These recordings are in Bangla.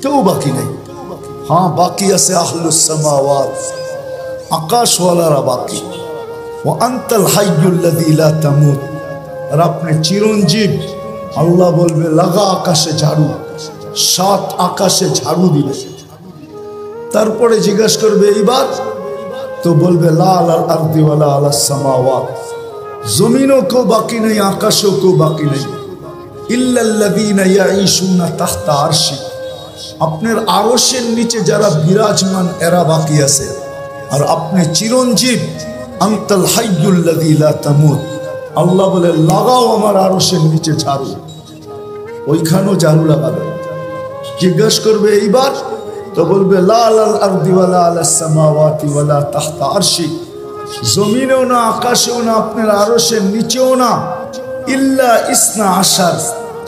কেউ বাকি নাই। হ্যাঁ, বাকি আছে আহলুস সামাওয়াত, আকাশওয়ালারা বাকি। ওয়া আনতাল হাইয়ুল্লাযী লা তামুত, আর আপনি চিরঞ্জীব। আল্লাহ বলবে লাগা আকাশে ঝাড়ু, 7 আকাশে ঝাড়ু দিবে। তারপরে জিজ্ঞাসা করবে এইবার, তো বলবে লা আলাল আরদি ওয়ালা আলাস সামাওয়াত, জমিনও কেউ বাকি নেই, আকাশও কেউ বাকি নেই। ইল্লাল্লাযীনা ইয়াঈশুনা তাহতা আরশি, আপনার আরশের নিচে যারা বিরাজমান এরা বাকি আছে। আর আপনি চিরঞ্জীব, আনতাল হাইয়ুল্লাযী লা তামুত। আল্লাহ বলে লাগাও আমার আরশের নিচে ঝাড়ু, ওইখানেও ঝাড়ু লাগাবে। জিজ্ঞাসা করবে এইবার, তো বলবে লা আলাল আরদি ওয়ালা আলাস সামাওয়াতি ওয়ালা তাহতা আরশি, জমিনেও না, আকাশেও না, আপনার আরশের নিচেও না। ইল্লা ইসনা আশার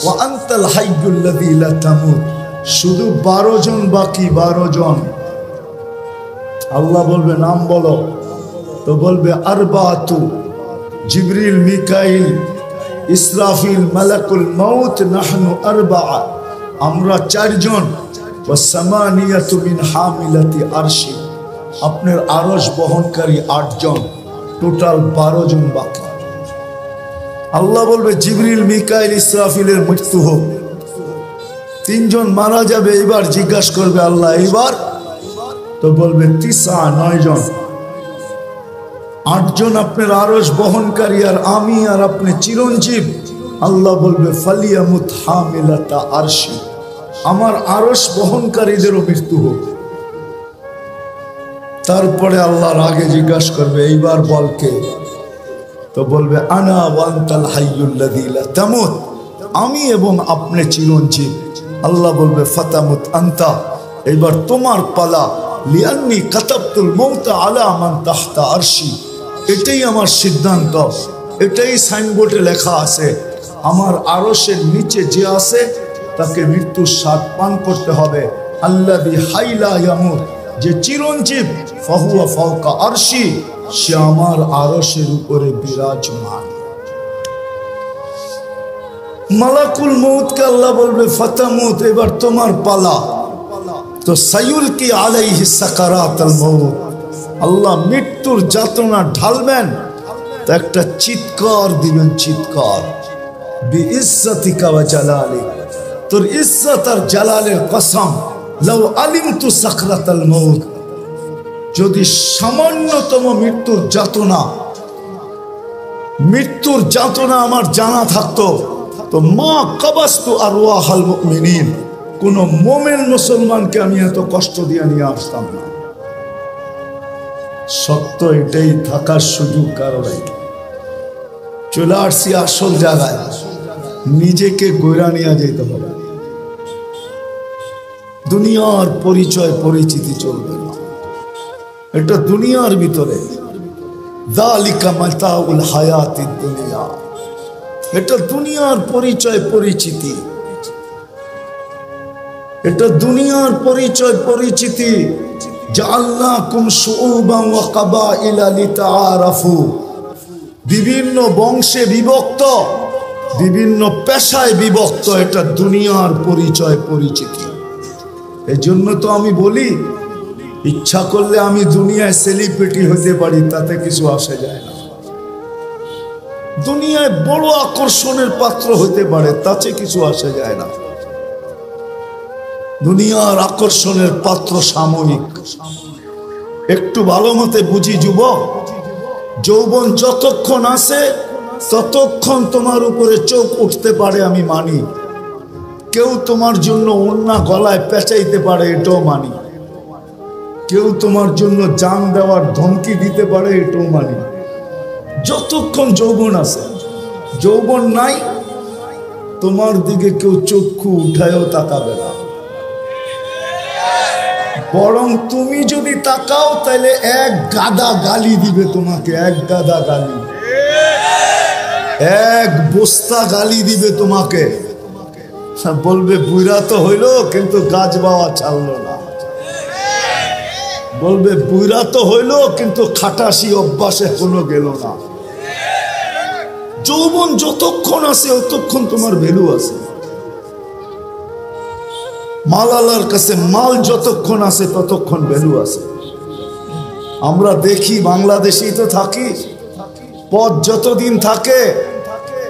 ওয়া আনতাল হাইয়ুল্লাযী লা তামুত, শুধু 12 জন বাকি, 12 জন। আল্লাহ বলবে নাম বলো, তো বলবে আরবাতু, জিবরিল, মিকাইল, ইসরাফিল, মালাকুল মউত, নাহনু আরবা, আমরা 4 জন। ওয়া সামানিয়াতু মিন হামিলাতি আরশি, আপনার আরশ বহনকারী 8 জন, টোটাল 12 জন বাকি। আল্লাহ বলবে জিবরিল, মিকাইল, ইসরাফিলের মৃত্যু হোক, 3 জন মারা যাবে। এবার জিজ্ঞাসা করবে আল্লাহ এইবার, তো বলবে 9 জন, 8 জন আপনার আরশ বহনকারী, আর আমি আর আপনি চিরঞ্জীব। আল্লাহ বলবে ফালিয়ামুত হামিলাতা আরশি, আমার আরশ বহনকারীদেরও মৃত্যু হোক। তারপরে আল্লাহর আগে জিজ্ঞাসা করবে এইবার বল কে, তো বলবে আনা ওয়া আনতাল হাইয়ুল্লাযী লা তামুত, আমি এবং আপনি চিরঞ্জীব। আল্লাহ বলবে ফাতামুত আনতা, এবার তোমার পালা। লিআন্নী কাতাবতুল মাউতা আলা মান তাহতা আরশি, এটাই আমার সিদ্ধান্ত, এটাই সাইনবোর্ডে লেখা আছে। আমার আরশের নিচে যে আছে তাকে মৃত্যুর স্বাদ পান করতে হবে। আল্লাযী হাইলা ইয়ামুত, যে চিরঞ্জীব, ফাহুয়া ফাওকা আরশি, সে আমার আরশের উপরে বিরাজমান। মালাকুল মউতকে আল্লাহ বলবে ফাতামুত, এবার তোমার পালা। তো সায়ুলকি আলাইহি সাকারাতুল মউত, আল্লাহ মৃত্যুর যাতনা ঢালবেন, তো একটা চিৎকার দিবেন, চিৎকার। বিইজ্জাতিকা ওয়া জালালিক, তোর ইজ্জত আর জালালের কসম, লাউ আলিমতু সাকরাতাল মউত, যদি সামান্যতম মৃত্যুর যাতনা আমার জানা থাকতো, তো মা কাবাস্তু আরওয়াহাল মুমিনিন, কোন মোমেন মুসলমানকে আমি এত কষ্ট দিয়ে নিয়ে আসতাম না। সত্য এটাই, থাকার সুযোগ কারো নাই। চলে আসছি আসল জায়গায়, নিজেকে গইরা নিয়ে যেতে হবে। দুনিয়ার পরিচয় পরিচিতি চলবে না, এটা দুনিয়ার ভিতরে। যালিকা মাতাউল হায়াতিদ দুনিয়া, এটা দুনিয়ার পরিচয় পরিচিতি, এটা দুনিয়ার পরিচয় পরিচিতি। জাআলনাকুম শুউবান ওয়া কাবাইলা লিতাআরাফু, বিভিন্ন বংশে বিভক্ত, বিভিন্ন পেশায় বিভক্ত, এটা দুনিয়ার পরিচয় পরিচিতি। এই জন্য তো আমি বলি, ইচ্ছা করলে আমি দুনিয়ায় সেলিব্রিটি হতে পারি, তাতে কিছু আসে যায় না। দুনিয়ায় বড় আকর্ষণের পাত্র হতে পারে, তাতে কিছু আসে যায় না। দুনিয়ার আকর্ষণের পাত্র সাময়িক। একটু ভালো মতে বুঝি যুবক, যৌবন যতক্ষণ আছে ততক্ষণ তোমার উপরে চোখ উঠতে পারে, আমি মানি। কেউ তোমার জন্য ওড়না গলায় পেঁচাইতে পারে, এটাও মানি। কেউ তোমার জন্য জান দেওয়ার ধমকি দিতে পারে, এটাও মানি। যতক্ষণ যৌবন আছে, যৌবন নাই, তোমার দিকে কেউ চক্ষু উঠায়ও তাকাবে না। বরং তুমি যদি তাকাও তাহলে 1 গাদা গালি দিবে তোমাকে, 1 গাদা গালি, 1 বস্তা গালি দিবে তোমাকে। বলবে বুইরা তো হইলো কিন্তু গাছ বাওয়া ছাড়লো না। বলবে বুইরা তো হইলো কিন্তু খাটাসি অভ্যাসে কোনো গেল না। যৌবন যতক্ষণ আছে ততক্ষণ তোমার ভ্যালু আছে। মালালার কাছে মাল যতক্ষণ আছে ততক্ষণ ভ্যালু আছে। আমরা দেখি বাংলাদেশেই তো থাকি, পথ যতদিন থাকে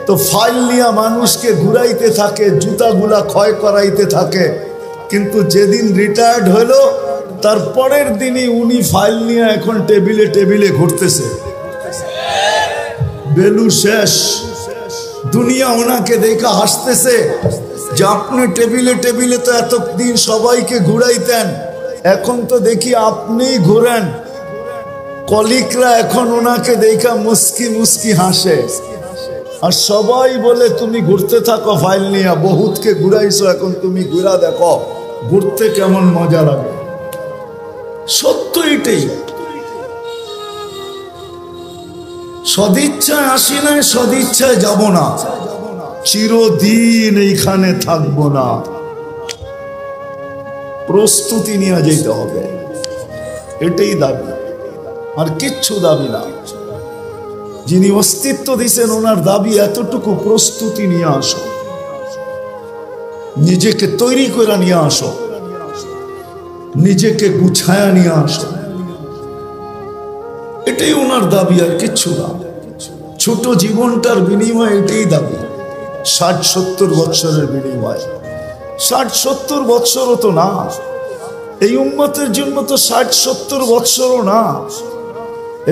তো ফাইল নিয়ে মানুষকে ঘুরাইতে থাকে, জুতাগুলা ক্ষয় করাইতে থাকে, কিন্তু যেদিন রিটায়ার্ড হলো তার পরের দিনই উনি ফাইল নিয়ে এখন টেবিলে টেবিলে ঘুরতেছে। ভ্যালু শেষ। দুনিয়া ওনাকে দেখা হাসতেছে যে আপনি টেবিলে টেবিলে তো এতদিন সবাইকে ঘুরাইতেন, এখন তো দেখি আপনিই ঘুরেন। কলিকরা এখন ওনাকে দেখা মুস্কি মুস্কি হাসে, আর সবাই বলে তুমি ঘুরতে থাকো ফাইল নিয়ে, বহুতকে ঘুরাইছো, এখন তুমি ঘুরা দেখো ঘুরতে কেমন মজা লাগে। সত্য এটাই। সদিচ্ছায় আসি নাই, সদিচ্ছায় যাব না, চিরদিন এইখানে থাকবো না। প্রস্তুতি নিয়ে যেতে হবে, এটাই দাবি, আর কিচ্ছু দাবি না। যিনি অস্তিত্ব দিয়েছেন ওনার দাবি এতটুকু, প্রস্তুতি নিয়ে আসো, নিজেকে তৈরি করে নিয়ে আসো, নিজেকে গুছায়া নিয়ে আসো, এটাই ওনার দাবি, আর কিচ্ছু না। ছোট জীবনটার বিনিময়ে এটাই দাবি। 60-70 বৎসরের বিনিময়ে। 60-70 বৎসরও তো না, এই উম্মতের জন্য তো 60-70 বৎসরও না।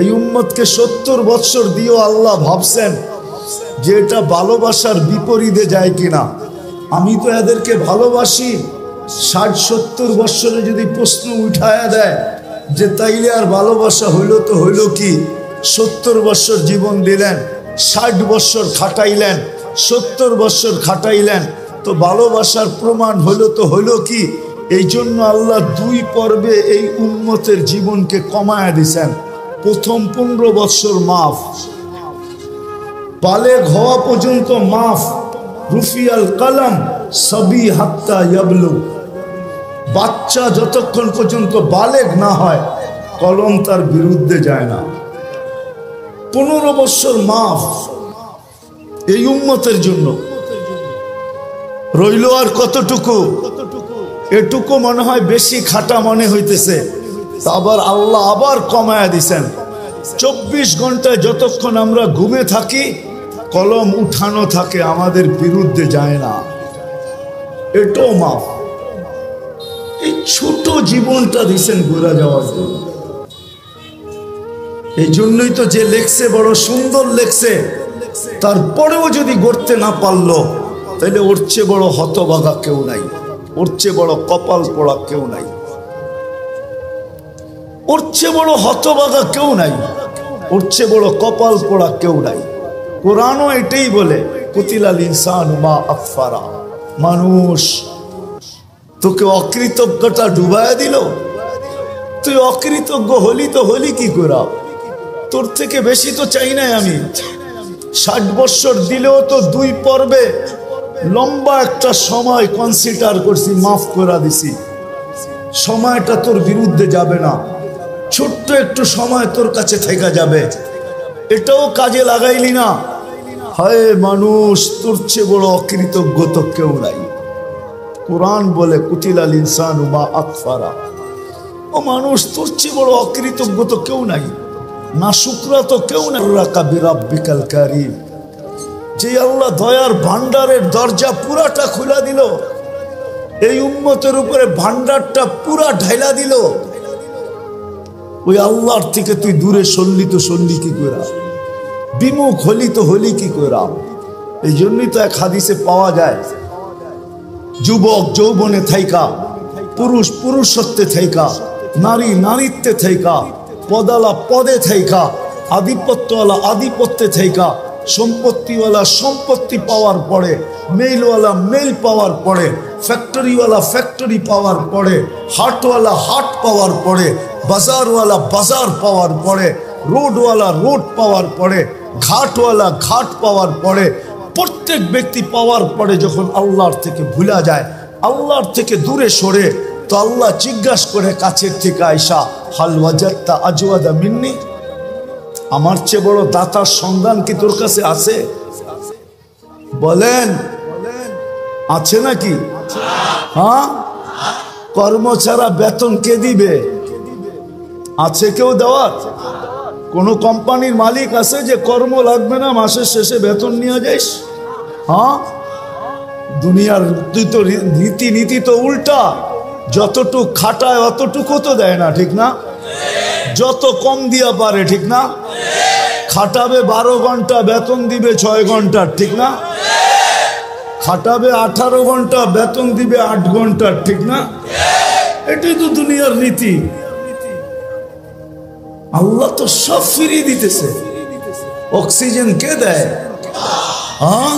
এই উম্মতকে 70 বৎসর দিয়েও আল্লাহ ভাবছেন যে এটা ভালোবাসার বিপরীতে যায় কিনা। আমি তো এদেরকে ভালোবাসি, 60-70 বৎসরে যদি প্রশ্ন উঠায়া দেয় যে তাইলে আর ভালোবাসা হইল তো হইল কি? 70 বৎসর জীবন দিলেন, 60 বৎসর খাটাইলেন, 70 বৎসর খাটাইলেন, তো ভালোবাসার প্রমাণ হইল তো হইল কি? এই জন্য আল্লাহ 2 পর্বে এই উম্মতের জীবনকে কমায়া দিছেন। প্রথম 15 বৎসর মাফ, বালেগ হওয়া পর্যন্ত মাফ। রুফিয়াল কলম সবি হাত্তা ইয়াবলু, বাচ্চা যতক্ষণ পর্যন্ত বালেগ না হয় কলম তার বিরুদ্ধে যায় না। 15 বৎসর মাফ এই উম্মতের জন্য। রইল আর কতটুকু? এটুকু মনে হয় বেশি খাটা মনে হইতেছে, আবার আল্লাহ আবার কমায়া দিছেন। 24 ঘন্টায় যতক্ষণ আমরা ঘুমে থাকি কলম উঠানো থাকে, আমাদের বিরুদ্ধে যায় না, এটাও মাফ। এই ছোট জীবনটা দিছেন ঘুরে যাওয়ার জন্য। এই জন্যই তো যে লেখছে বড় সুন্দর লেখছে, তারপরেও যদি গড়তে না পারলো তাহলে ওর চেয়ে বড় হতভাগা কেউ নাই, ওর চেয়ে বড় কপাল পোড়া কেউ নাই, ওর চেয়ে বড় হতভাগা কেউ নাই, ওর চেয়ে বড় কপাল পোড়া কেউ নাই। কোরআনও এটাই বলে, কুতিলাল ইনসানু মা আকফারা। মানুষ তোকে অকৃতজ্ঞতা ডুবায়া দিল, তুই অকৃতজ্ঞ হলি তো হলি কি করা? তোর থেকে বেশি তো চাই নাই আমি। 60 বৎসর দিলেও তো 2 পর্বে লম্বা একটা সময় কনসিডার করছি, মাফ করে দিছি। সময়টা তোর বিরুদ্ধে যাবে না, ছোট্ট একটু সময় তোর কাছে থেকে যাবে, এটাও কাজে লাগাইলি না। হায় মানুষ, তোর চেয়ে বড় অকৃতজ্ঞ তো কেউ নাই। কোরআন বলে কুতিলাল ইনসানু মা আকফারা। ও মানুষ, তোর চেয়ে বড় অকৃতজ্ঞ তো কেউ নাই, না শুকরা তো কেউ নাই। বিরাব্বিকাল কারীম, যে আল্লাহ দয়ার ভান্ডারের দরজা পুরাটা খুলে দিল, এই উম্মতের উপরে ভান্ডারটা পুরা ঢাইলা দিল, ওই আল্লাহর থেকে তুই দূরে সরলি তো সরলি কি করে? বিমুখ হলি তো হলি কি করে? এই জন্যই তো এক হাদিসে পাওয়া যায়, যুবক যৌবনে থাইকা, পুরুষ পুরুষত্বে থাইকা, নারী নারীত্বে থাইকা, পদালা পদে থাইকা, আধিপত্যওয়ালা আধিপত্যে থাইকা, সম্পত্তিওয়ালা সম্পত্তি পাওয়ার পরে, মেইলওয়ালা মেইল পাওয়ার পরে, ফ্যাক্টরিওয়ালা ফ্যাক্টরি পাওয়ার পরে, হাটওয়ালা হাট পাওয়ার পরে, বাজারওয়ালা বাজার পাওয়ার পরে, রোডওয়ালা রোড পাওয়ার পরে, ঘাটওয়ালা ঘাট পাওয়ার পরে, প্রত্যেক ব্যক্তি পাওয়ার পরে যখন আল্লাহর থেকে ভুলা যায়, আল্লাহর থেকে দূরে সরে, তো আল্লাহ জিজ্ঞাসা করে কাছের থেকে আয়সা, হাল ওয়াজাদতা আজওয়াদা মিন্নি, আমার চেয়ে বড় দাতার সন্ধান কি তোর কাছে আছে? বলেন আছে নাকি? হ্যাঁ, কর্ম ছাড়া বেতন কে দিবে? আছে কেউ দেওয়ার? কোন কোম্পানির মালিক আছে যে কর্ম লাগবে না, মাসের শেষে বেতন নিয়ে যাইস? হ্যাঁ, দুনিয়ার রীতি তো উল্টা। যতটুকু খাটায় অতটুকু তো দেয় না, ঠিক না? যত কম দিয়া পারে, ঠিক না? খাটাবে 12 ঘন্টা, বেতন দিবে 6 ঘন্টার, ঠিক না? খাটাবে 18 ঘন্টা, বেতন দিবে 8 ঘন্টার, ঠিক না? এটাই তো দুনিয়ার রীতি। আল্লাহ তো সব ফিরিয়ে দিতেছে। অক্সিজেন কে দেয়? হ্যাঁ,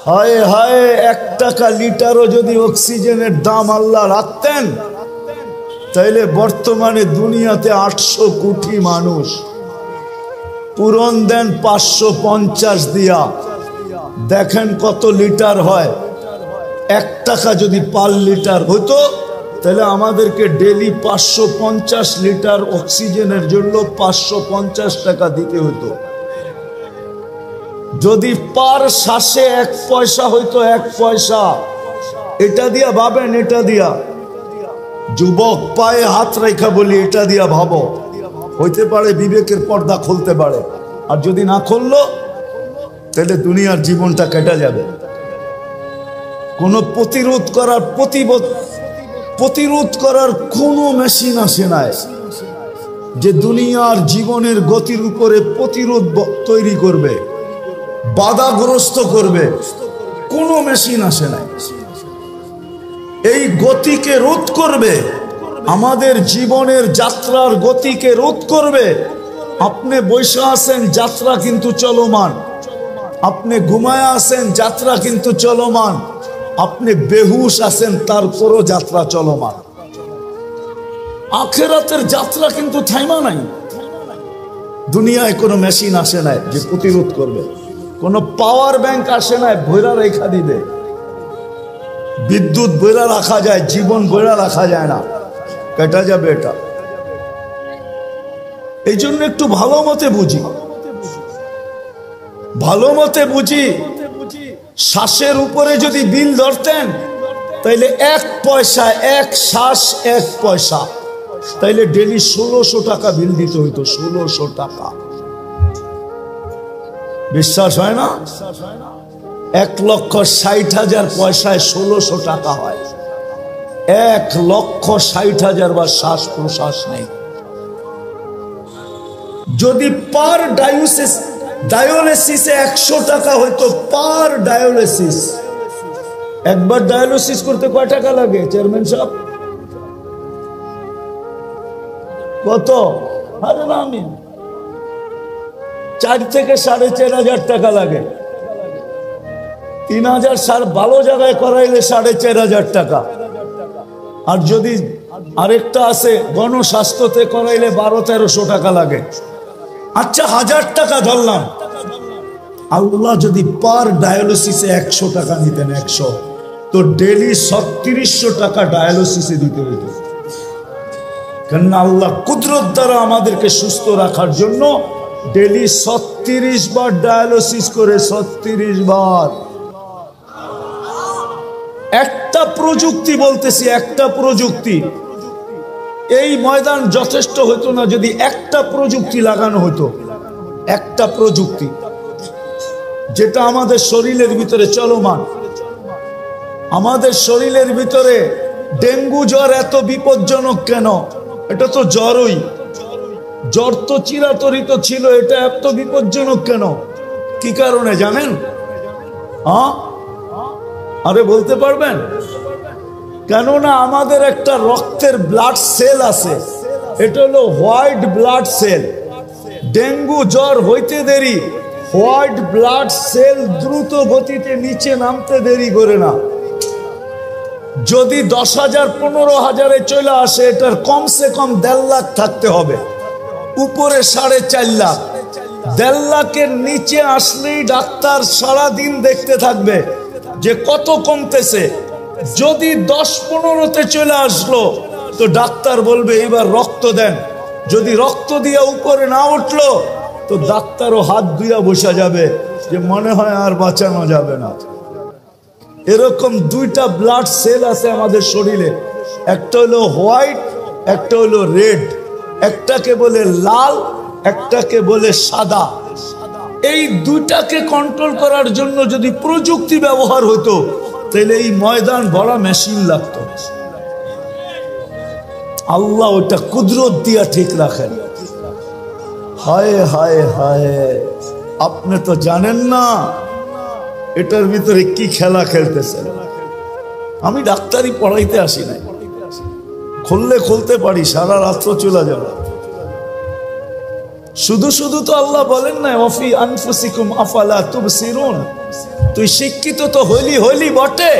হায় হায়, 1 টাকা লিটারও যদি অক্সিজেনের দাম আল্লাহ রাখতেন, তাইলে বর্তমানে দুনিয়াতে 800 কোটি মানুষ। পূরণ দেন 550 দিয়া, দেখেন কত লিটার হয়। 1 টাকা যদি পার লিটার হতো, তাহলে আমাদেরকে ডেলি 550 লিটার অক্সিজেনের জন্য 550 টাকা দিতে হতো। যদি পার শ্বাসে 1 পয়সা হইতো, 1 পয়সা, এটা দিয়া ভাবেন, এটা দিয়া। যুবক পায়ে হাত রেখা বলি, এটা দিয়া ভাবো, হইতে পারে বিবেকের পর্দা খুলতে পারে। আর যদি না খুললো, তাহলে দুনিয়ার জীবনটা কেটে যাবে। কোনো প্রতিরোধ করার কোনো মেশিন আসে নাই যে দুনিয়ার জীবনের গতির উপরে প্রতিরোধ তৈরি করবে, বাধাগ্রস্ত করবে। কোনো মেশিন আসে নাই। এই গতিকে রোধ করবে, আমাদের জীবনের যাত্রার গতিকে রোধ করবে। আপনি বৈশা আছেন, যাত্রা কিন্তু চলমান। আপনি ঘুমায় আছেন, যাত্রা কিন্তু চলমান। আপনি বেহুশ আছেন, তারপরও যাত্রা চলমান। আখিরাতের যাত্রা কিন্তু থাইমা নাই। দুনিয়ায় কোনো মেশিন আসে নাই যে প্রতিরোধ করবে। কোনো পাওয়ার ব্যাংক আসে নাই ভৈরা রেখা দিবে। বিদ্যুৎ বইরা রাখা যায়, জীবন বইরা রাখা যায় না, কেটে যাবে এটা। এই জন্য একটু ভালো মতে বুঝি, ভালো মতে বুঝি। শ্বাসের উপরে যদি বিল ধরতেন, তাইলে 1 পয়সা, 1 শ্বাস 1 পয়সা, তাইলে ডেলি 1600 টাকা বিল দিতে হইতো। 1600 টাকা। বিশ্বাস হয় না? 1,60,000 পয়সায় 1600 টাকা হয়। 1,60,000 বা শ্বাস প্রশ্বাস নেই। যদি পার ডায়ালিসিসে 100 টাকা হইতো, পার ডায়ালিসিস। একবার ডায়ালিসিস করতে কয় টাকা লাগে চেয়ারম্যান সাহেব? কত? আরে না, আমি 4 থেকে 4,500 টাকা লাগে। 3,000 ভালো জায়গায় করাইলে 4,500 টাকা। আর যদি আরেকটা আছে গণস্বাস্থ্যতে করাইলে 1200-1300 টাকা লাগে। আচ্ছা, 1000 টাকা ধরলাম। আল্লাহ যদি পার ডায়ালিসিসে 100 টাকা নিতেন, 100, তো ডেলি 3600 টাকা ডায়ালিসিসে দিতে হতো। কেন? আল্লাহ কুদরত দ্বারা আমাদেরকে সুস্থ রাখার জন্য ডেলি 36 বার ডায়ালিসিস করে। 36 বার। একটা প্রযুক্তি বলতেছি, একটা প্রযুক্তি। এই ময়দান যথেষ্ট হতো না যদি একটা প্রযুক্তি লাগানো হতো। একটা প্রযুক্তি যেটা আমাদের শরীরের ভিতরে চলমান। আমাদের শরীরের ভিতরে ডেঙ্গু জ্বর এত বিপজ্জনক কেন? এটা তো জ্বরই, জ্বর তো চিরাচরিত ছিল, এটা এত বিপজ্জনক কেন? কি কারণে জানেন? আরে বলতে পারবেন? কেননা আমাদের একটা রক্তের ব্লাড সেল আছে, এটা হলো হোয়াইট ব্লাড সেল। ডেঙ্গু জ্বর হইতে দেরি, হোয়াইট ব্লাড সেল দ্রুত গতিতে নিচে নামতে দেরি করে না। যদি 10,000 15,000-এ চলে আসে, এটার কমসে কম 1.5 লাখ থাকতে হবে, উপরে 4.5 লাখ। 1.5 লাখের নিচে আসলেই ডাক্তার সারাদিন দেখতে থাকবে যে কত কমতেছে। যদি 10-15-তে চলে আসলো, তো ডাক্তার বলবে এবার রক্ত দেন। যদি রক্ত দিয়ে উপরে না উঠলো, তো ডাক্তারও হাত ধুইয়া বসা যাবে যে মনে হয় আর বাঁচানো যাবে না। এরকম 2টা ব্লাড সেল আছে আমাদের শরীরে, একটা হলো হোয়াইট, একটা হলো রেড, একটাকে বলে লাল, একটাকে বলে সাদা। এই দুইটাকে কন্ট্রোল করার জন্য যদি প্রযুক্তি ব্যবহার হতো তাহলে এই ময়দান ভরা মেশিন লাগতো। আল্লাহ ওটা কুদরত দিয়া ঠিক রাখেন। হায় হায় হায়, আপনি তো জানেন না এটার ভিতরে কি খেলা খেলতেছেন। আমি ডাক্তারি পড়াইতে আসি নাই, খুলতে পারি, সারা রাত্র চলে যাবে। শুধু শুধু তো আল্লাহ বলেন না ওয়াফি আনফুসিকুম আফালা তুবসিরুন। তুই শিক্ষিত তো হইলি বটে,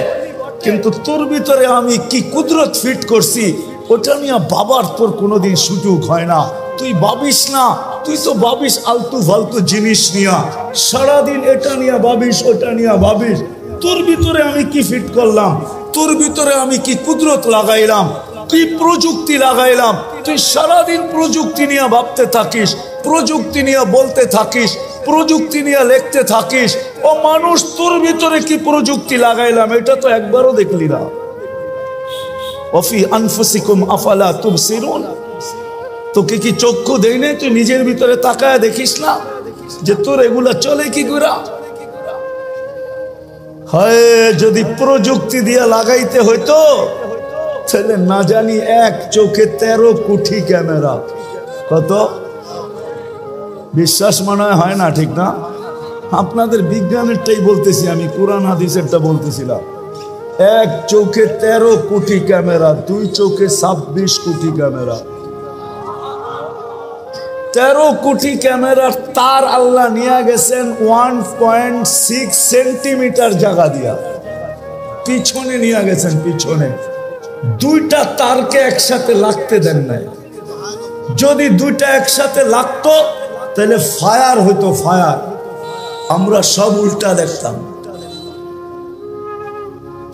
কিন্তু তোর ভিতরে আমি কি কুদরত ফিট করছি ওটা নিয়ে বাবার তোর কোনোদিন সুযোগ হয় না। তুই ভাবিস না, তুই তো ভাবিস আলতু ফালতু জিনিস নিয়া, সারাদিন এটা নিয়ে ভাবিস ওটা নিয়ে ভাবিস। তোর ভিতরে আমি কি ফিট করলাম, তোর ভিতরে আমি কি কুদরত লাগাইলাম, কি প্রযুক্তি লাগাইলাম। তুই সারাদিন প্রযুক্তি নিয়ে ভাবতে থাকিস, প্রযুক্তি নিয়ে বলতে থাকিস, প্রযুক্তি নিয়ে লিখতে থাকিস। ও মানুষ, তোর ভিতরে কি প্রযুক্তি লাগাইলাম এটা তো একবারও দেখলি না। ওয়াফি আনফুসিকুম আফালা তুবসিরুন। তোকে কি চক্ষু দেই নাই? তুই নিজের ভিতরে তাকায় দেখিস না যে তোর এগুলা চলে কি করে? হয় যদি প্রযুক্তি দিয়ে লাগাইতে হইতো তাহলে না জানি এক চোখে 13 কোটি ক্যামেরা। কত? বিশ্বাস মনে হয় না, ঠিক না? আপনাদের বিজ্ঞানেরটাই বলতেছি আমি, কোরআন হাদিসেরটা বলতেছিলাম। এক চোখে 13 কোটি ক্যামেরা, দুই চোখে 26 কোটি ক্যামেরা। 13 কোটি ক্যামেরার তার আল্লাহ নিয়ে গেছেন 1.6 সেন্টিমিটার জায়গা দিয়া, পিছনে নিয়ে গেছেন। পিছনে দুইটা তারকে একসাথে লাগতে দেন নাই। যদি দুইটা একসাথে লাগতো তাহলে ফায়ার হইতো, ফায়ার। আমরা সব উল্টা দেখতাম।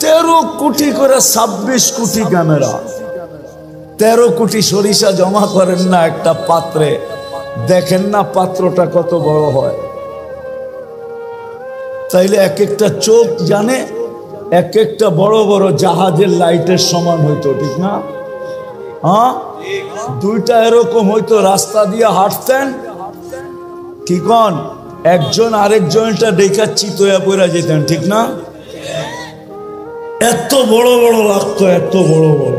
13 কোটি করে 26 কোটি ক্যামেরা। 13 কোটি সরিষা জমা করেন না একটা পাত্রে, দেখেন না পাত্রটা কত বড় হয়। তাইলে এক একটা চোখ জানে এক একটা বড় বড় জাহাজের লাইটের সমান হইতো, ঠিক না? হ্যাঁ, দুইটা এরকম হইতো, রাস্তা দিয়ে হাঁটতেন, কি কন, একজন আরেকজনটা দেখা চিতয়া পড়া যেতেন, ঠিক না? এত বড় বড় লাগতো, এত বড় বড়,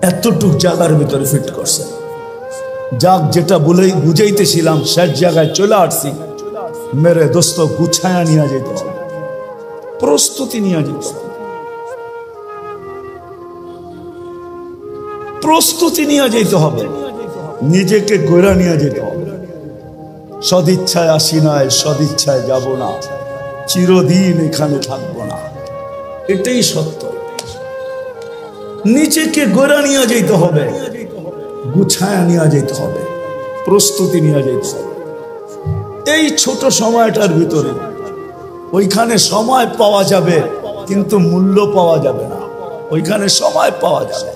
এতটুক জায়গার ভিতরে ফিট করছে। যাক, যেটা বুঝাইতেছিলাম শেষ জায়গায় চলে আসছি। মেরে দোস্ত, গুছায়া নিয়ে যেত হবে, প্রস্তুতি নিয়ে যেত হবে, প্রস্তুতি নিয়ে যেতে হবে, নিজেকে গড়া নিয়ে যেতে হবে। সদিচ্ছায় আসি নাই, সদিচ্ছায় যাব না, চিরদিন এখানে থাকবো না, এটাই সত্য। নিজেকে গড়া নিয়ে যেতে হবে, গুছায়া নিয়ে যেতে হবে, প্রস্তুতি নিয়ে যেতে হবে। এই ছোট সময়টার ভিতরে ওইখানে সময় পাওয়া যাবে কিন্তু মূল্য পাওয়া যাবে না। ওইখানে সময় পাওয়া যাবে।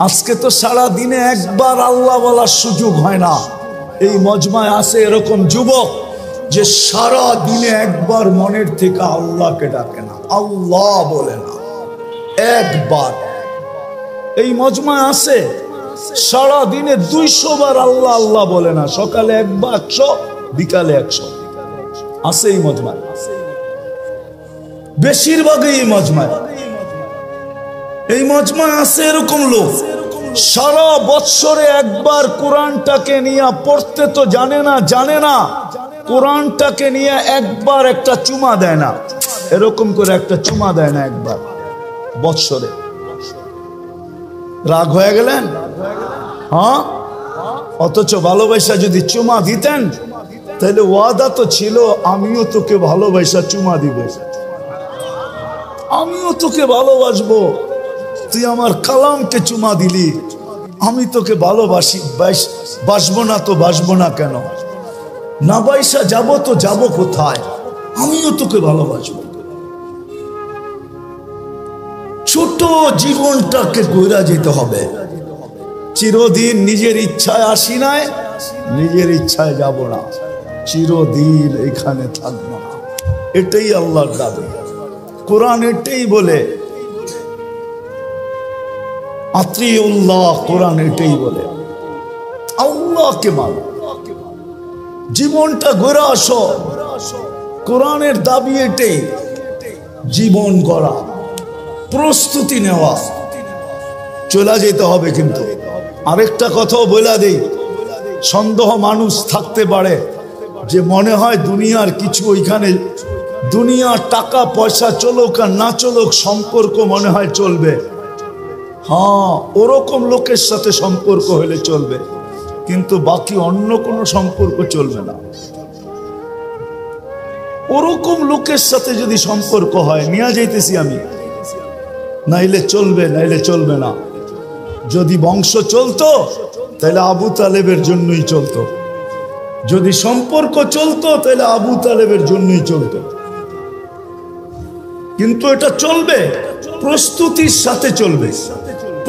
আজকে তো সারা দিনে একবার আল্লাহ বলার সুযোগ হয় না। এই মজমায় আছে এরকম যুবক যে সারা দিনে একবার মনের থেকে আল্লাহকে ডাকে না, আল্লাহ বলে না একবার। এই মজমায় আছে সারা দিনে 200 বার আল্লাহ আল্লাহ বলে না, সকালে একবার 100, বিকালে 100। আছে এই মজমায়, বেশিরভাগই এই মজমায়। এই মজমায় আছে এরকম লোক সারা বৎসরে একবার কোরআনটাকে নিয়ে পড়তে তো জানে না, কোরআনটাকে নিয়ে একবার একটা চুমা দেয় না, এরকম করে একটা চুমা দেয় না একবার বৎসরে। রাগ হয়ে গেলেন? হ্যাঁ, অথচ ভালোবাসা যদি চুমা দিতেন তাহলে ওয়াদা তো ছিল, আমিও তোকে ভালোবাসা চুমা দিব, আমিও তোকে ভালোবাসবো। তুই আমার কালামকে চুমা দিলি, আমি তোকে ভালোবাসি, বাসবো না তো বাসবো না কেন? না বাইসা যাবো তো যাবো কোথায়? আমিও তোকে ভালোবাসবো। ছোট জীবনটাকে গড়া যেতে হবে। চিরদিন নিজের ইচ্ছায় আসি নাই, নিজের ইচ্ছায় যাব না, চিরদিন এখানে থাকবো না। এটাই আল্লাহর দাবি। কোরআন এটাই বলে, আতিউল্লাহ, কোরআন এটাই বলে, আল্লাহকে মানো, জীবনটা গড়ে আসো। কোরআনের দাবি এটাই, জীবন গড়া, প্রস্তুতি নেওয়া। চলে যেতে হবে। কিন্তু আরেকটা কথাও বলে দেই, সন্দেহ মানুষ থাকতে পারে যে মনে হয় দুনিয়ার কিছু ওইখানে, দুনিয়ার টাকা পয়সা চলুক আর না চলুক সম্পর্ক মনে হয় চলবে। হ্যাঁ, ওরকম লোকের সাথে সম্পর্ক হলে চলবে, কিন্তু বাকি অন্য কোনো সম্পর্ক চলবে না। ওরকম লোকের সাথে যদি সম্পর্ক হয়, নিয়ে যাইতেছি আমি, নাইলে চলবে, নাইলে চলবে না। যদি বংশ চলতো তাহলে আবু তালেবের জন্যই চলতো, যদি সম্পর্ক চলতো তাহলে আবু তালেবের জন্যই চলতো। কিন্তু এটা চলবে, প্রস্তুতির সাথে চলবে,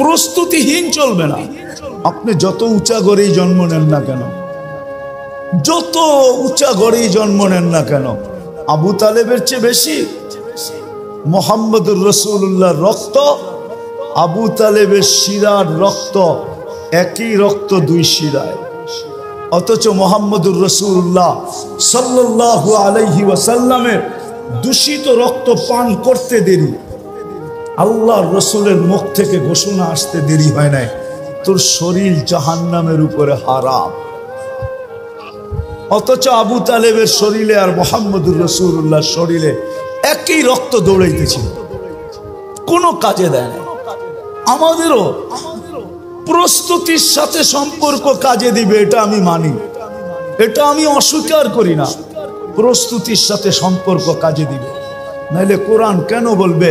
প্রস্তুতিহীন চলবে না। আপনি যত উঁচা গড়েই জন্ম নেন না কেন, যত উঁচা গড়েই জন্ম নেন না কেন, আবু তালেবের চেয়ে বেশি মুহাম্মদুর রাসূলুল্লাহর রক্ত, আবু তালেবের শিরার রক্ত, একই রক্ত দুই শিরায়। অথচ মুহাম্মদুর রাসূলুল্লাহ সাল্লাল্লাহু আলাইহি ওয়াসাল্লামের দূষিত রক্ত পান করতে দেরি, আল্লাহর রসুলের মুখ থেকে ঘোষণা আসতে দেরি হয় নাই, তোর শরীর জাহান্নামের উপরে হারাম। অথচ আবু তালেবের শরীরে আর মুহাম্মদুর রাসূলুল্লাহর শরীরে একই রক্ত দৌড়াইতেছিল, কোনো কাজে দেয় না। আমাদেরও প্রস্তুতির সাথে সম্পর্ক কাজে দিবে, এটা আমি মানি, এটা আমি অস্বীকার করি না। প্রস্তুতির সাথে সম্পর্ক কাজে দিবে, নাইলে কোরআন কেন বলবে,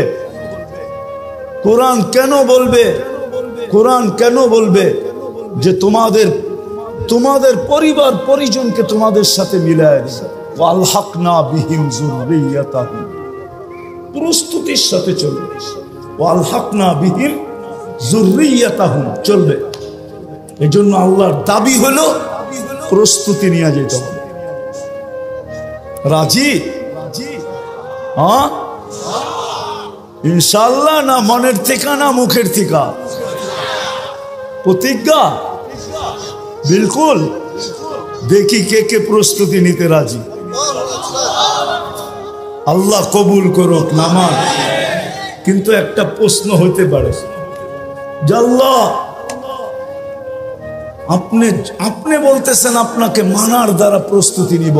কোরআন কেন বলবে, কোরআন কেন বলবে যে তোমাদের পরিবার পরিজনকে তোমাদের সাথে মিলায় দিবে, ওয়ালহাকনা বিহিম যুররিয়াতাহুম, প্রস্তুতির সাথে চলবে, ওয়ালহাকনা বিহিম যুররিয়াতাহুম চলবে। এজন্য আল্লাহর দাবি হলো প্রস্তুতি নিয়ে যেতে হবে। রাজি? হ্যাঁ ইনশাআল্লাহ, না মনের থেকে না মুখের থেকে? প্রতিজ্ঞা? বিলকুল। দেখি কে কে প্রস্তুতি নিতে রাজি। আল্লাহ কবুল করুক নামাজ। কিন্তু একটা প্রশ্ন হতে পারে, আল্লাহ আপনি বলতেছেন আপনাকে মানার দ্বারা প্রস্তুতি নিব,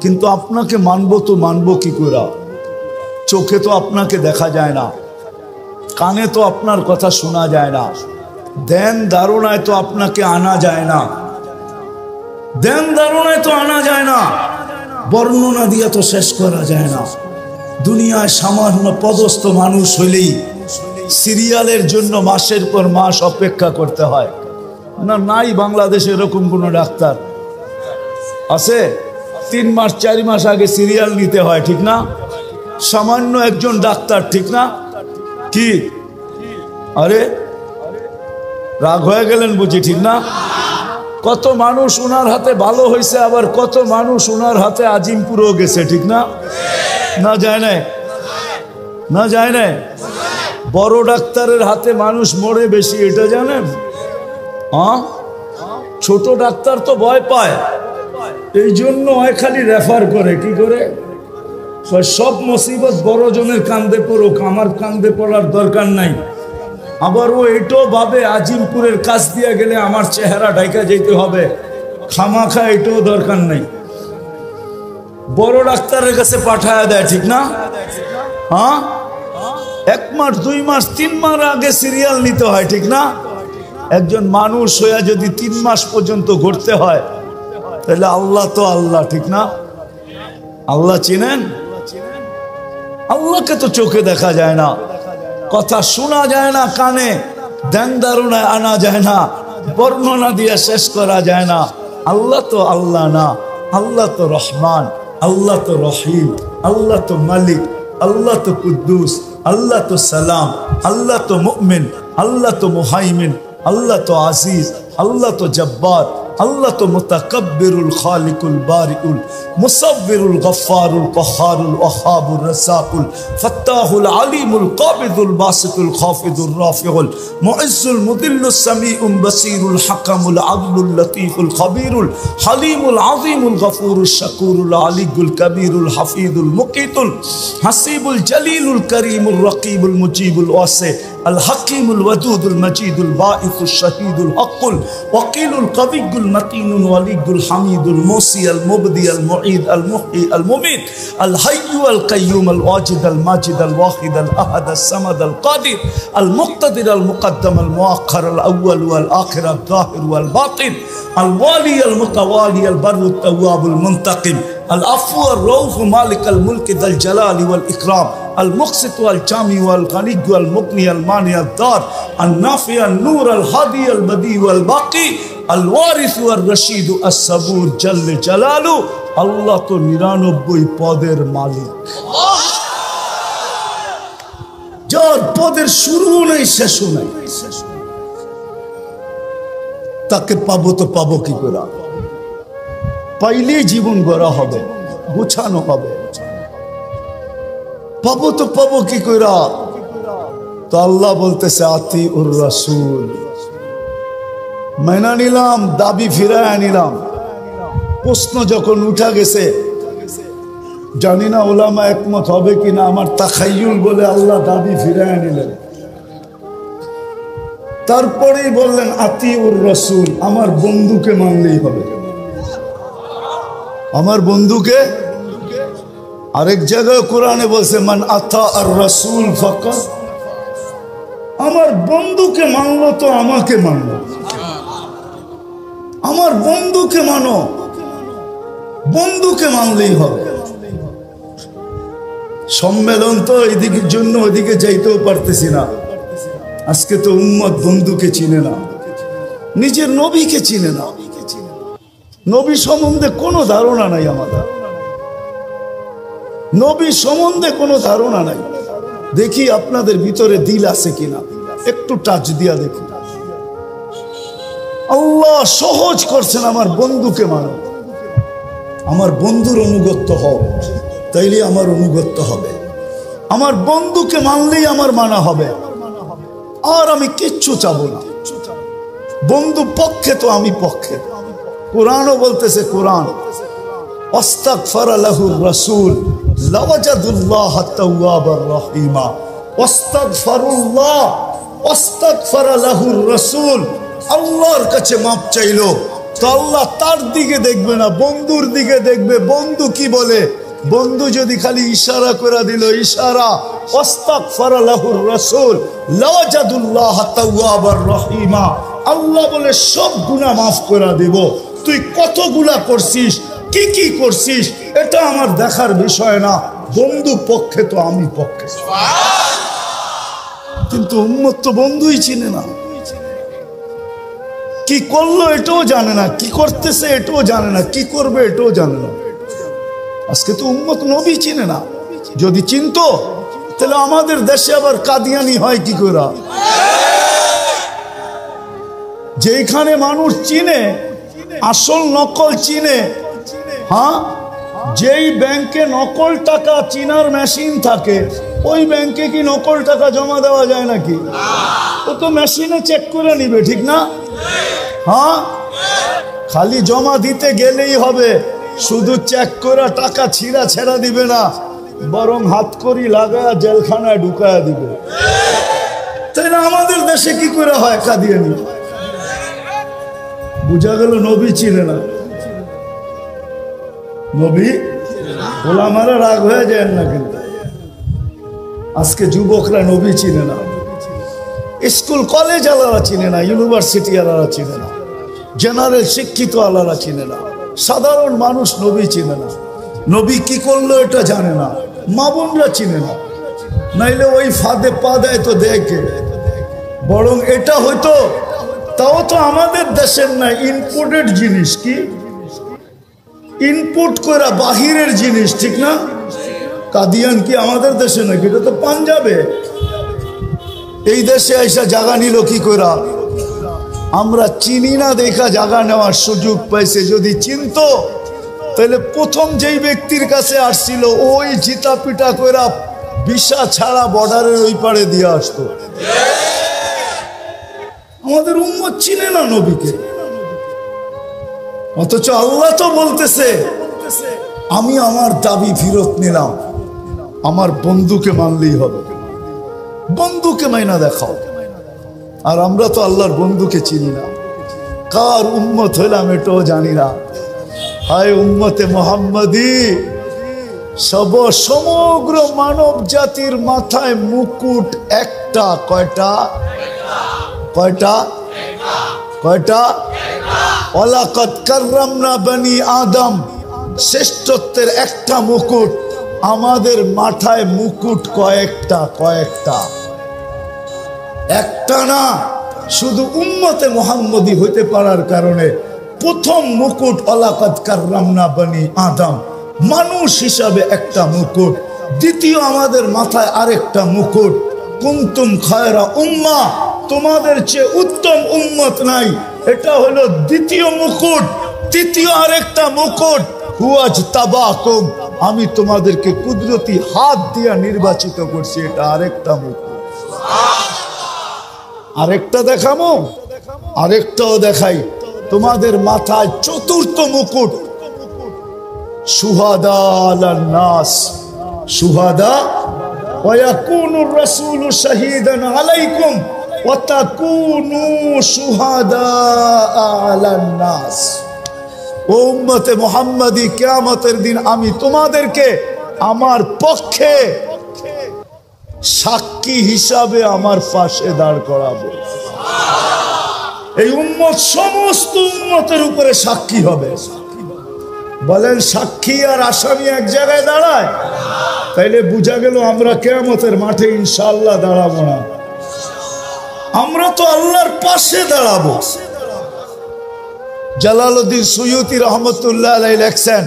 কিন্তু আপনাকে মানবো তো মানবো কি করে? চোখে তো আপনাকে দেখা যায় না, কানে তো আপনার কথা শোনা যায় না, ধ্যান ধারণায় তো আপনাকে আনা যায় না, ধ্যান ধারণায় তো আনা যায় না, বর্ণনা দিয়ে তো শেষ করা যায় না। দুনিয়ায় সামান্য পদস্থ মানুষ হইলেই সিরিয়ালের জন্য মাসের পর মাস অপেক্ষা করতে হয় না? নাই বাংলাদেশে এরকম কোনো ডাক্তার আছে? 3 মাস 4 মাস আগে সিরিয়াল নিতে হয়, ঠিক না? সামান্য একজন ডাক্তার, ঠিক না? কি আরে রাগ হয়ে গেলেন বুঝি, ঠিক না? কত মানুষ ওনার হাতে ভালো হয়েছে, আবার কত মানুষ ওনার হাতে আজিমপুরেও গেছে, ঠিক না? না যায় নাই, না যায় নাই। বড় ডাক্তারের হাতে মানুষ মরে বেশি, এটা জানেন? হ্যাঁ, ছোট ডাক্তার তো ভয় পায়, এই জন্য খালি রেফার করে। কি করে? সব মুসিবত বড় জনের কান্দে পড়ুক, আমার কান্দে পড়ার দরকার নাই। আবার ও এটাও ভাবে আজিমপুরের কাছ দিয়ে গেলে আমার চেহারা ঢাকা যেতে হবে, খামাখা এটাও দরকার নাই, বড় ডাক্তারের কাছে পাঠায় দেয়, ঠিক না? হ্যাঁ, 1 মাস 2 মাস 3 মাস আগে সিরিয়াল নিতে হয়, ঠিক না? একজন মানুষ হয়ে যদি 3 মাস পর্যন্ত ঘুরতে হয়, তাহলে আল্লাহ তো আল্লাহ, ঠিক না? আল্লাহ চিনেন? আল্লাহকে তো চোখে দেখা যায় না, কথা শোনা যায় না কানে, ধ্যান ধারণায় আনা যায় না, বর্ণনা দিয়ে শেষ করা যায় না। আল্লাহ তো আল্লাহ না, আল্লাহ তো রহমান, আল্লাহ তো রহিম, আল্লাহ তো মালিক, আল্লাহ তো কুদ্দুস, আল্লাহ তো সালাম, আল্লাহ তো মুমিন, আল্লাহ তো মুহাইমিন, আল্লাহ তো আজিজ, আল্লাহ তো জব্বার, আল্লাহ তো মুতাকাব্বিরুল খালিকুল বারিউল মুসাব্বিরুল গফফারুল কহারুল ওয়াহাবুর রাসাকুল ফাত্তাহুল আলিমুল কাবিদুল বাসিতুল খাফিদুর রাফিউল মুইজ্জুল মুদিল্লুস সামিউল বাসিরুল হাকামুল আদলুল লতীফুল খবীরুল হালিমুল আযীমুল গফুরুশ শাকুরুল আলিয়ুল কবীরুল হাফিজুল মুকিতুল হাসিবুল জলিলুল করিমুল রকিবুল মুজিবুল ওয়াসি আল হাকিমুল ওয়াদুদুল মজিদুল বাঈসুশ শাহীদুল হকুল ওয়াকিলুল কবিয়ুল মতিনুল ওয়ালিয়ুল হামিদুল মুসি আল মুবদি আল মুঈদ আল মুহয়ি আল মুমীত আল হাইয়্যু আল কাইয়্যুম আল ওয়াজিদ আল মাজিদ আল ওয়াহিদ আল আহাদ আল সামাদ আল কাদির আল মুক্তাদির আল মুকদ্দম আল মুআখ্খার আল আউয়াল ওয়াল আখির আল যাহির ওয়াল বাতিন আল ওয়ালি আল মুতাওয়ালি আল বাররুত তাওয়াবুল মুনতাকিম العفو الرؤوف مالك الملك ذا الجلال والإكرام المقسط والجامع والغني والمغني المانع الدار النافع النور الهادي البديع والباقي الوارث والرشيد الصبور جل جلاله الله تو 99 পদের মালিক যার পদের শুরু নেই শেষ নেই তাকে পাবো তো পাবো কি করে পাইলে জীবন গড়া হবে গোছানো হবে পাবো তো পাবো কি কইরা তো আল্লাহ বলতেছে আতিউর রাসূল মানা নিলাম দাবি ফিরায় নিলাম প্রশ্ন যখন উঠা গেছে জানি না উলামা একমত হবে কিনা আমার তাখায়ুল বলে আল্লাহ দাবি ফিরায় নিলেন তারপরেই বললেন আতিউর রাসূল আমার বন্ধুকে মানলেই হবে আমার বন্ধুকে আরেক জায়গায় কোরআনে বলছে মান আতা আর রাসূল ফাকাত আমার বন্ধুকে মানলো তো আমাকে মানলো আমার বন্ধুকে মানো বন্ধুকে মানলেই হবে সম্মেলন তো এদিকের জন্য ওইদিকে যাইতেও পারতেছি না আজকে তো উম্মত বন্ধুকে চিনে না নিজের নবীকে চিনে না নবী সম্বন্ধে কোনো ধারণা নাই আমাদের নবী সম্বন্ধে কোনো ধারণা নাই দেখি আপনাদের ভিতরে দিল আছে কিনা একটু টাচ দিয়া দেখি আল্লাহ সহজ করছেন আমার বন্ধুকে মানো আমার বন্ধুর অনুগত হও তাইলে আমার অনুগত হবে আমার বন্ধুকে মানলেই আমার মানা হবে আর আমি কিচ্ছু চাবো না বন্ধু পক্ষে তো আমি পক্ষে কুরআনও বলতেছে কুরআন আস্তাগফারা লাহুর রাসূল লাওয়াজাদুল্লাহ তাওয়াবার রহিমা আস্তাগফারুল্লাহ আস্তাগফারা লাহুর রাসূল আল্লাহর কাছে মাপ চাইলো তো আল্লাহ তার দিকে দেখবে না বন্ধুর দিকে দেখবে বন্ধু কি বলে বন্ধু যদি খালি ইশারা করে দিল ইশারা আস্তাগফারা লাহুর রাসূল লাওয়াজাদুল্লাহ তাওয়াবার রহিমা আল্লাহ বলে সব গুনাহ মাফ করে দেব তুই কতগুলা করছিস কি কি করছিস এটা আমার দেখার বিষয় না বন্ধু পক্ষে তো আমি পক্ষে কিন্তু উম্মত তো বন্ধুই চিনে না কি করলো এটাও জানে না কি করতেছে এটাও জানে না কি করবে এটাও জানে না আজকে তো উম্মত নবী চিনে না যদি চিনতো তাহলে আমাদের দেশে আবার কাদিয়ানি হয় কি করে যেখানে মানুষ চিনে আসল নকল চিনে হ্যাঁ যেই ব্যাংকে নকল টাকা চিনার মেশিন থাকে ওই ব্যাংকে কি নকল টাকা জমা দেওয়া যায় নাকি ও তো মেশিনে চেক করে নিবে ঠিক না হ্যাঁ খালি জমা দিতে গেলেই হবে শুধু চেক করে টাকা ছিঁড়া ছেড়া দিবে না বরং হাতকড়ি লাগায়া জেলখানায় ঢুকায়া দিবে তাই না আমাদের দেশে কি করে হয় কাদিয়ানি বুঝা গেল নবী চিনে না নবী ওলামারা রাগ হয়ে যায় না কিন্তু আজকে যুবকরা নবী চিনে না স্কুল কলেজ আলারা চিনে না ইউনিভার্সিটি আলারা চিনে না জেনারেল শিক্ষিত আলারা চিনে না সাধারণ মানুষ নবী চিনে না নবী কি করলো এটা জানে না মা বোনরা চিনে না নাইলে ওই ফাঁদে পা দেয় তো দেখে বরং এটা হয়তো তাও তো আমাদের দেশের না ইম্পোর্টেড জিনিস কি ইনপুট করা বাহিরের জিনিস ঠিক না কাদিয়ান কি আমাদের দেশে নাকি এটা তো পাঞ্জাবে এই দেশে আইসা জায়গা নিল কি করা আমরা চিনি না দেখা জায়গা নেওয়ার সুযোগ পাইছে। যদি চিনতো তাহলে প্রথম যেই ব্যক্তির কাছে আসছিল ওই জিতা পিটা কইরা ভিসা ছাড়া বর্ডারের ওই পারে দিয়ে আসতো। আমাদের উম্মত চিনে না নবীকে, অথচ আল্লাহ তো বলতেছে আমি আমার দাবি ফেরত নিলাম, আমার বন্ধুকে মানলেই হবে, বন্ধুকে মাইনা দেখাও। আর আমরা তো আল্লাহর বন্ধুকে চিনি না, কার উম্মত হইলাম এটাও জানি না। হায় উম্মতে মুহাম্মাদি, সমগ্র মানব জাতির মাথায় মুকুট একটা। কয়টা? কয়টা? কয়টা? ওয়ালাকাদ কাররামনা বনি আদম, শ্রেষ্ঠত্বের একটা মুকুট। আমাদের মাথায় মুকুট কয়েকটা? কয়েকটা, একটা না। শুধু উম্মতে মুহাম্মদি হইতে পারার কারণে প্রথম মুকুট ওয়ালাকাদ কাররামনা বনি আদম, মানুষ হিসাবে একটা মুকুট। দ্বিতীয় আমাদের মাথায় আরেকটা মুকুট, কুনতুম খায়রা উম্মাহ, তোমাদের চেয়ে উত্তম উম্মত নাই, এটা হলো দ্বিতীয় মুকুট। তৃতীয় আরেকটা মুকুট, হুয়াজতাবাকুম, আমি তোমাদেরকে কুদরতি হাত দিয়া নির্বাচিত করছি, এটা আরেকটা মুকুট। আরেকটা দেখাবো, আরেকটাও দেখাই। তোমাদের মাথায় চতুর্থ মুকুট, শুহাদা আলান নাস, শুহাদা ওয়া ইয়াকুনুর রাসূলু শাহীদান আলাইকুম ওয়া তাকুনু শুহাদা আলান নাস। ও উম্মতে মুহাম্মাদি, কিয়ামতের দিন আমি তোমাদেরকে আমার পক্ষে সাক্ষী হিসাবে আমার পাশে দাঁড় করাবো। এই উম্মত সমস্ত উম্মতের উপরে সাক্ষী হবে। বলেন সাক্ষী আর আসামি এক জায়গায় দাঁড়ায়? তাইলে বুঝা গেল আমরা কিয়ামতের মাঠে ইনশাআল্লাহ দাঁড়াবো না, আমরা তো আল্লাহর পাশে দাঁড়াবো। জালালউদ্দিন সুয়ুতি রহমতুল্লাহ আলাইহি লেখছেন,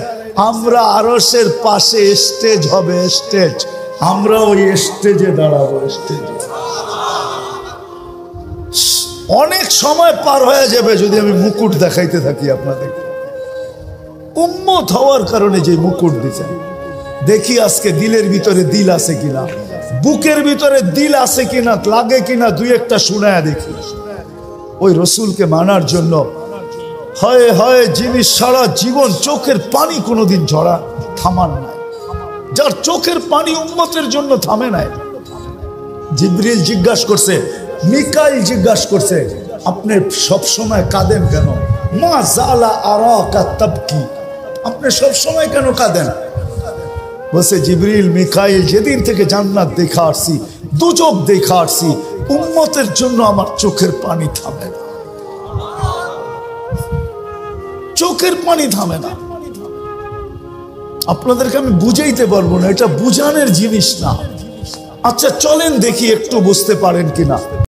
আমরা আরশের পাশে স্টেজ হবে, স্টেজ, আমরা ওই স্টেজে দাঁড়াবো, স্টেজে। অনেক সময় পার হয়ে যাবে যদি আমি মুকুট দেখাইতে থাকি আপনাদের। উম্মত হওয়ার কারণে যে মুকুট দিচ্ছেন, দেখি আজকে দিলের ভিতরে দিল আছে কিনা, বুকের ভিতরে দিল আছে কিনা, লাগে কিনা, দুই একটা শুনায়া দেখি। ওই রসুলকে মানার জন্য হয় হয় যিনি সারা জীবন চোখের পানি কোনোদিন ঝরা থামান নাই, যার চোখের পানি উম্মতের জন্য থামে নাই। জিবরিল জিজ্ঞাসা করছে, মিকাইল জিজ্ঞাসা করছে, আপনি সব সময় কাঁদেন কেন? মা জালা আরাকা তাবকি, আপনি সব সময় কেন কাঁদেন? বলছে জিবরিল, মিকাইল, যেদিন থেকে জান্নাত দেখা আসছি, দুজক দেখা আসছি, উম্মতের জন্য আমার চোখের পানি থামে না, চোখের পানি থামে না। আপনাদেরকে আমি বুঝাইতে পারবো না, এটা বুঝানোর জিনিস না। আচ্ছা চলেন দেখি একটু বুঝতে পারেন কিনা।